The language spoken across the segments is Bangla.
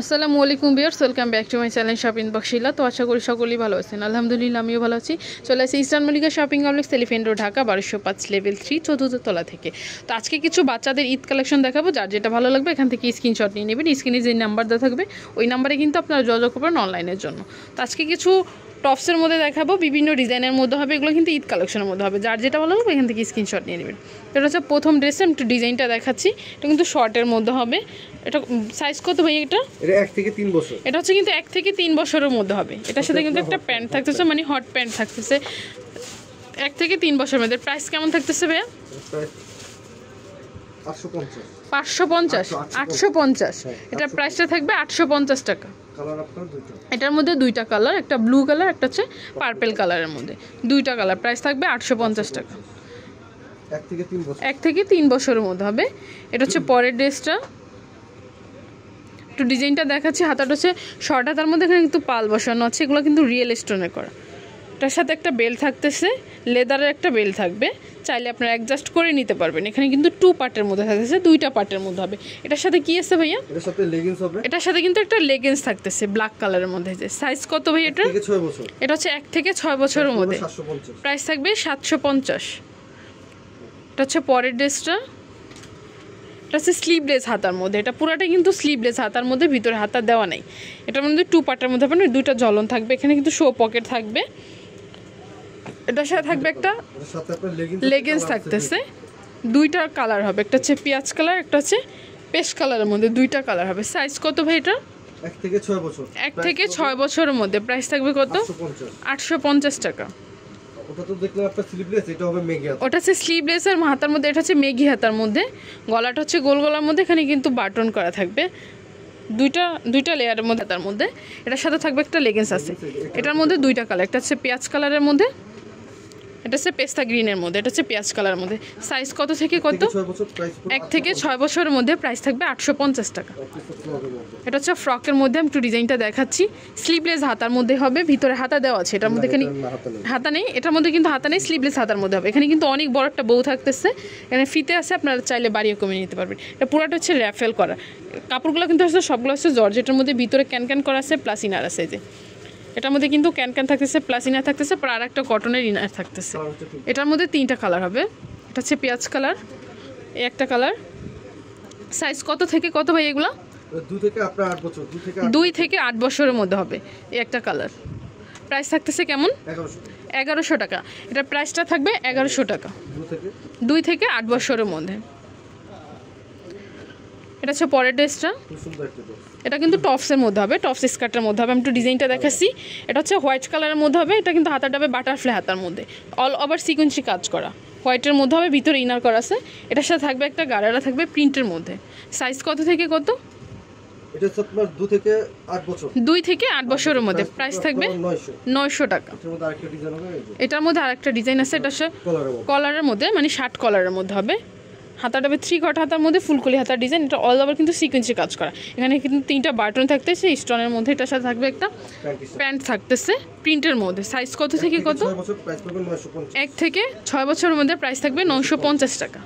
আসসালামু আলাইকুম viewers, welcome back to my channel shopping বক্সিলা। তো আশা করি সকলেই ভালো আছেন। আলহামদুলিল্লাহ আমিও ভালো আছি। চলে আসি eastern Mallika shopping complex, Elephant Road, Dhaka 1205 level 3 চতুর্থ তলা থেকে। তো আজকে কিছু বাচ্চাদের ঈদ কালেকশন দেখাবো, যার যেটা ভালো লাগবে এখান থেকে স্ক্রিনশট নিয়ে নেবেন। স্ক্রিনে যে নাম্বার দেওয়া থাকবে ওই নাম্বারে কিন্তু আপনারা যোগাযোগ করবেন অনলাইনের জন্য। তো আজকে কিছু টপসের মধ্যে দেখাবো, বিভিন্ন ডিজাইনের মধ্যে হবে, এগুলো কিন্তু ঈদ কালেকশনের মধ্যে হবে। যার যেটা ভালো লাগবে এখান থেকে স্ক্রিনশট নিয়ে নেবেন। এটা হচ্ছে প্রথম ড্রেসে একটু ডিজাইনটা দেখাচ্ছি। এটা কিন্তু শর্টের মধ্যে হবে। এটা সাইজ কত ভাই? এটা 1 থেকে 3 বছর। এটা হচ্ছে কিন্তু 1 থেকে 3 বছরের মধ্যে হবে। এটার সাথে কিন্তু একটা প্যান্ট থাকতেছে, মানে হট প্যান্ট থাকতেছে। 1 থেকে 3 বছরের মধ্যে প্রাইস কেমন থাকতেছে ভাইয়া? 550 850। এটার প্রাইসটা থাকবে 850 টাকা। এটার মধ্যে দুইটা কালার, একটা ব্লু কালার, একটা হচ্ছে পার্পল কালারের মধ্যে। দুইটা কালার, প্রাইস থাকবে 850 টাকা। 1 থেকে 3 বছরের মধ্যে হবে। এটা হচ্ছে পরের ড্রেসটা। একটু ডিজাইনটা দেখাচ্ছি। হাতাটা হচ্ছে শর্ট হাতার মধ্যে, এখানে কিন্তু পাল বসানো আছে। এগুলো কিন্তু রিয়েল স্টোনে করা। এটার সাথে একটা বেল থাকতেছে, লেদারের একটা বেল থাকবে। চাইলে আপনারা অ্যাডজাস্ট করে নিতে পারবেন। এখানে কিন্তু 2 পার্টের মধ্যে থাকতেছে, 2টা পার্টের মধ্যে হবে। এটার সাথে কি আছে ভাইয়া? এটার সাথে লেগিংস হবে। এটার সাথে কিন্তু একটা লেগিংস থাকতেছে ব্ল্যাক কালারের মধ্যে। সাইজ কত ভাই এটা? 1 থেকে 6 বছর। এটা হচ্ছে 1 থেকে 6 বছরের মধ্যে। প্রাইস থাকবে 750। এটা হচ্ছে পরের ড্রেসটা। এটা হচ্ছে স্লিভলেস হাতার মধ্যে। এটা পুরোটাই কিন্তু স্লিভলেস হাতার মধ্যে, ভিতরে হাতা দেওয়া নেই। এটার মধ্যে 2 পার্টের মধ্যে হবে, 2টা ঝলন থাকবে। এখানে কিন্তু শো পকেট থাকবে। এটার সাথে থাকবে একটা লেগিংস থাকতেছে। 2টা কালার হবে, একটা হচ্ছে পেঁয়াজ কালার, একটা হচ্ছে পেস্ট কালারের মধ্যে। 2টা কালার হবে। সাইজ কত ভাই এটা? 1 থেকে 6 বছর। 1 থেকে 6 বছরের মধ্যে। প্রাইস থাকবে কত? 850 টাকা। ওটা তো দেখলাম আপনার স্লিভলেস, এটা হবে মেঘি হাতা। ওটা হচ্ছে স্লিভলেস আর হাতার মধ্যে। এটা হচ্ছে মেঘি হাতার মধ্যে। গলাটা হচ্ছে গোল গলার মধ্যে, এখানে কিন্তু বাটন করা থাকবে। দুইটা লেয়ারের মধ্যে। তার মধ্যে এটার সাথে থাকবে একটা লেগিংস আছে। এটার মধ্যে 2টা কালার, একটা হচ্ছে পেঁয়াজ কালারের মধ্যে, এটা হচ্ছে পেস্তা গ্রিনের মধ্যে, এটা হচ্ছে পেঁয়াজ কালারের মধ্যে। সাইজ কত থেকে কত? 1 থেকে 6 বছরের মধ্যে। প্রাইস থাকবে 850 টাকা। এটা হচ্ছে ফ্রকের মধ্যে। আমি একটু ডিজাইনটা দেখাচ্ছি। স্লিভলেস হাতার মধ্যে হবে, ভিতরে হাতা দেওয়া আছে। এটার মধ্যে এখানে হাতা নেই, এটার মধ্যে কিন্তু হাতা নেই, স্লিভলেস হাতার মধ্যে হবে। এখানে কিন্তু অনেক বড় একটা বউ থাকতেছে, এখানে ফিতে আছে, আপনারা চাইলে বাড়িয়ে কমিয়ে নিতে পারবেন। এটা পুরোটা হচ্ছে র্যাফেল করা। কাপড়গুলো কিন্তু হচ্ছে সবগুলো হচ্ছে জর্জেটের মধ্যে, ভিতরে ক্যান করা আছে, প্লাস ইনার আছে। যে এটার মধ্যে কিন্তু ক্যান থাকতেছে, প্লাস ইনার থাকতেছে, আর একটা কটনের ইনার থাকতেছে। এটার মধ্যে 3টা কালার হবে। এটা হচ্ছে পেঁয়াজ কালার, এই একটা কালার। সাইজ কত থেকে কত ভাই এগুলো? 2 থেকে আপনার 8 বছর। 2 থেকে 8 বছরের মধ্যে হবে এই একটা কালার। প্রাইস থাকতেছে কেমন? 1100 টাকা। এটার প্রাইসটা থাকবে 1100 টাকা। 2 থেকে 8 বছরের মধ্যে। এটা হচ্ছে পরের ড্রেসটা। এটা কিন্তু টপসের মধ্যে হবে, টপস স্কার্টের মধ্যে হবে। আমি একটু ডিজাইনটা দেখাচ্ছি। এটা হচ্ছে হোয়াইট কালারের মধ্যে হবে। এটা কিন্তু হাতাটা হবে বাটারফ্লাই হাতার মধ্যে, অল ওভার সিকোয়েন্সি কাজ করা। হোয়াইটের মধ্যে হবে, ভিতরে ইনার করা আছে। এটার সাথে থাকবে একটা গারারা থাকবে প্রিন্টের মধ্যে। সাইজ কত থেকে কত? এটা আপনার 2 থেকে 8 বছর। 2 থেকে 8 বছরের মধ্যে। প্রাইস থাকবে 900 টাকা। এটার মধ্যে আরেকটা ডিজাইন আছে। এটা হচ্ছে কলারের মধ্যে, মানে শার্ট কলারের মধ্যে হবে। হাতাটা হবে 3 কট হাতার মধ্যে, ফুলকলি হাতার ডিজাইন। এটা অল ওভার কিন্তু সিকোয়েন্সি কাজ করা। এখানে কিন্তু 3টা বাটন থাকতেছে স্টোনের মধ্যে। এটার সাথে থাকবে একটা প্যান্ট থাকতেছে প্রিন্টের মধ্যে। সাইজ কত থেকে কত? 1 থেকে 6 বছরের মধ্যে। প্রাইস থাকবে 950 টাকা।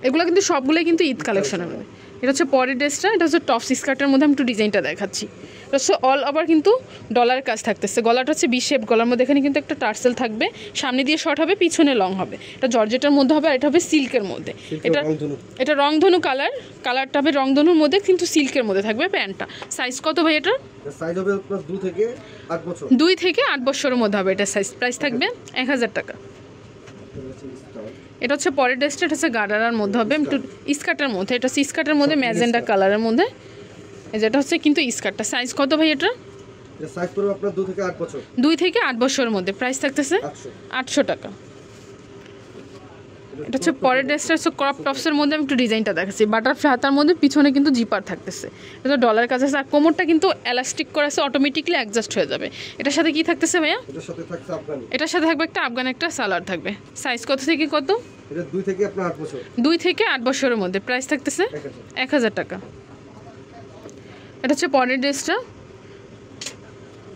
এগুলো কিন্তু সবগুলোই কিন্তু ঈদ কালেকশনের মধ্যে। এটা হচ্ছে পরের ড্রেসটা। এটা হচ্ছে টপস স্কার্টের মধ্যে। আমি একটু ডিজাইনটা দেখাচ্ছি। এটা হচ্ছে অল ওভার কিন্তু ডলার কাজ থাকতেছে। গলাটা হচ্ছে বি শেপ গলার মধ্যে, এখানে কিন্তু একটা টার্সেল থাকবে। সামনে দিয়ে শর্ট হবে, পিছনে লং হবে। এটা জর্জেটের মধ্যে হবে, আর এটা হবে সিল্কের মধ্যে। এটা রংধনু কালারটা হবে রংধনুর মধ্যে, কিন্তু সিল্কের মধ্যে থাকবে প্যান্টটা। সাইজ কত ভাই এটা? সাইজ হবে আপনার 2 থেকে 8 বছর। 2 থেকে 8 বছরের মধ্যে হবে এটা সাইজ। প্রাইস থাকবে 1000 টাকা। এটা হচ্ছে পরের ড্রেসটা। এটা হচ্ছে গারারার মধ্যে হবে, একটু স্কার্টের মধ্যে। এটা হচ্ছে স্কার্টের মধ্যে ম্যাজেন্ডা কালারের মধ্যে। যেটা হচ্ছে কিন্তু স্কার্টটা। সাইজ কত ভাই এটা? এটা সাইজ পড়বে আপনার 2 থেকে 8 বছর। 2 থেকে 8 বছরের মধ্যে। প্রাইস থাকতেছে 800 টাকা। এটা হচ্ছে পরের ড্রেসটা। হচ্ছে ক্রপ টপসের মধ্যে। আমি একটু ডিজাইনটা দেখাচ্ছি। বাটারফ্লাই হাতার মধ্যে, পিছনে কিন্তু জিপার থাকতেছে। এটা ডলার কাজ আছে, আর কোমরটা কিন্তু এলাস্টিক করা আছে, অটোমেটিকলি অ্যাডজাস্ট হয়ে যাবে। এটার সাথে কি থাকতেছে ভাইয়া? এটার সাথে থাকবে একটা আফগান, একটা সালোয়ার থাকবে। সাইজ কত থেকে কত? এটা 2 থেকে আপনার 8 বছর। 2 থেকে 8 বছরের মধ্যে। প্রাইস থাকতেছে 1000 টাকা। এটা হচ্ছে পরের ড্রেসটা।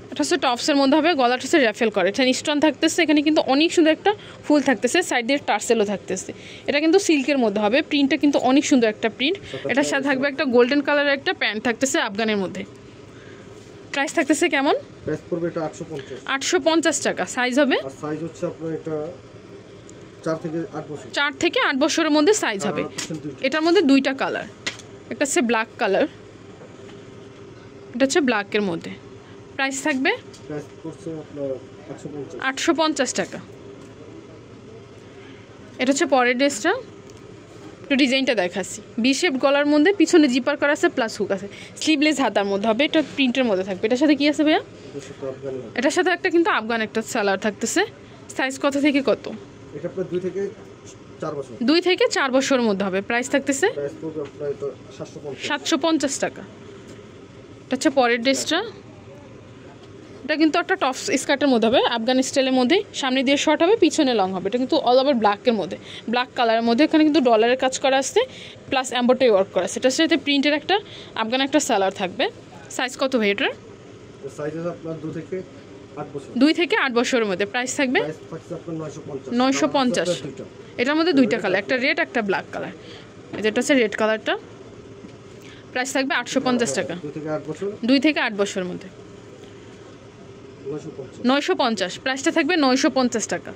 এটা এটা হচ্ছে টপসের মধ্যে হবে, গলাটা হচ্ছে র্যাফেল করে, এটা স্টোন থাকতেছে, এখানে কিন্তু অনেক সুন্দর একটা ফুল থাকতেছে, সাইড দিয়ে টার্সেলও থাকতেছে। এটা কিন্তু সিল্কের মধ্যে হবে, প্রিন্টটা কিন্তু অনেক সুন্দর একটা প্রিন্ট। এটার সাথে থাকবে একটা গোল্ডেন কালারের একটা প্যান্ট থাকতেছে আফগানের মধ্যে। প্রাইস থাকতেছে কেমন? প্রাইস পড়বে এটা 850। 850 টাকা। সাইজ হবে আর সাইজ হচ্ছে আপনার এটা 4 থেকে 8 বছর। 4 থেকে 8 বছরের মধ্যে সাইজ হবে। এটার মধ্যে দুইটা কালার, একটা হচ্ছে ব্ল্যাক কালার, এটা হচ্ছে ব্ল্যাকের মধ্যে। প্রাইস থাকবে প্রাইস পড়ছে আপনার 850। 850 টাকা। এটা হচ্ছে পরের ড্রেসটা, একটু ডিজাইনটা দেখাচ্ছি। বি শেপ গলার মধ্যে পিছনে জিপার করা আছে, প্লাস হুক আছে, স্লিভলেস হাতার মধ্যে হবে, এটা প্রিন্টের মধ্যে থাকবে। এটার সাথে কি আছে ভাইয়া? এটার সাথে একটা কিন্তু আফগান একটা সালোয়ার থাকতেছে। সাইজ কত থেকে কত? এটা আপনার 2 থেকে 4 বছর। 2 থেকে 4 বছরের মধ্যে হবে। প্রাইস থাকতেছে প্রাইস পড়বে আপনার এটা 750। 750 টাকা। এটা হচ্ছে পরের ড্রেসটা, এটা কিন্তু একটা টপ স্কার্টের মধ্যে হবে, আফগান স্টাইলের মধ্যে, সামনে দিয়ে শর্ট হবে, পিছনে লং হবে। এটা কিন্তু অল ওভার ব্ল্যাকের মধ্যে, ব্ল্যাক কালারের মধ্যে, এখানে কিন্তু ডলারের কাজ করা আসছে, প্লাস এমব্রয়ডারি ওয়ার্ক করা আছে। এটার সাথে প্রিন্টের একটা আফগান একটা সালোয়ার থাকবে। সাইজ কত ভাই এটার? সাইজ আছে আপনার 2 থেকে 8 বছর। 2 থেকে 8 বছরের মধ্যে। প্রাইস থাকবে প্রাইস থাকছে আপনার 950। 950। এটার মধ্যে দুইটা কালার, একটা রেড একটা ব্ল্যাক কালার। যেটা হচ্ছে রেড কালারটা। প্রাইস থাকবে 850 টাকা। 2 থেকে 8 বছর। 2 থেকে 8 বছরের মধ্যে 950। 950। প্রাইসটা থাকবে 950 টাকা।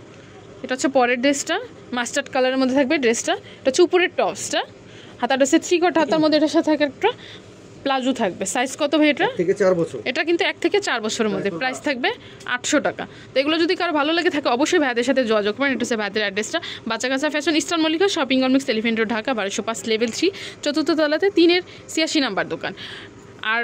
এটা হচ্ছে পরের ড্রেসটা, মাস্টার্ড কালারের মধ্যে থাকবে ড্রেসটা। এটা হচ্ছে উপরের টপসটা, হাতাটা হচ্ছে 3 কোয়ার্টার হাতার মধ্যে, এটার সাথে একটা প্লাজো থাকবে। সাইজ কত ভাই এটা? 1 থেকে 4 বছর। এটা কিন্তু 1 থেকে 4 বছরের মধ্যে। প্রাইস থাকবে 800 টাকা। তো এগুলো যদি কারো ভালো লাগে থাকে অবশ্যই ভাইদের সাথে যোগাযোগ করেন। এটা হচ্ছে ভাইদের অ্যাড্রেসটা, বাচ্চাকাচ্চা fashion, Eastern Mallika shopping complex, Elephant Road, Dhaka 1205, level 3, চতুর্থ তলাতে 3-86 নাম্বার দোকান। আর